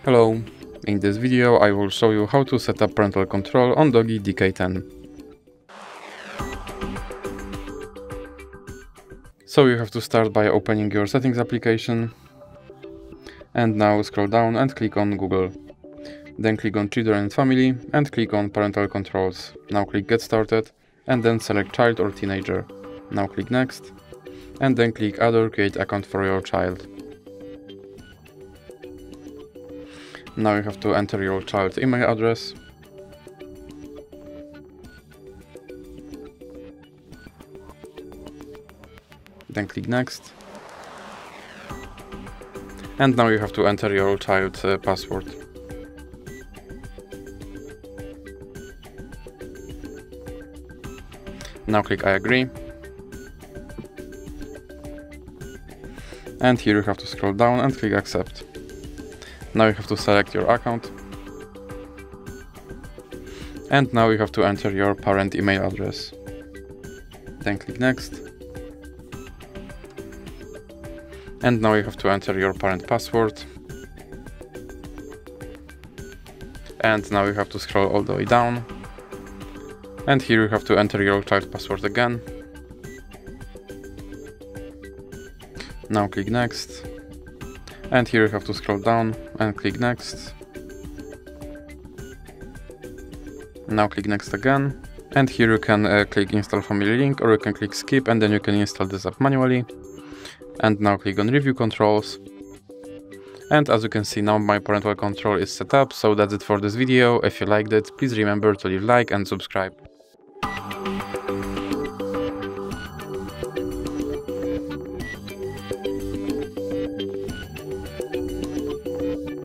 Hello, in this video I will show you how to set up parental control on DOOGEE DK10. So you have to start by opening your settings application, and now scroll down and click on Google. Then click on Children and Family and click on Parental Controls. Now click Get Started and then select Child or Teenager. Now click Next and then click Add or Create account for your child. Now you have to enter your child's email address. Then click Next. And now you have to enter your child's password. Now click I agree. And here you have to scroll down and click Accept. Now you have to select your account. And now you have to enter your parent email address. Then click Next. And now you have to enter your parent password. And now you have to scroll all the way down. And here you have to enter your child password again. Now click Next. And here you have to scroll down and click Next. Now click Next again. And here you can click Install Family Link, or you can click Skip and then you can install this app manually. And now click on Review Controls. And as you can see, now my parental control is set up. So that's it for this video. If you liked it, please remember to leave a like and subscribe.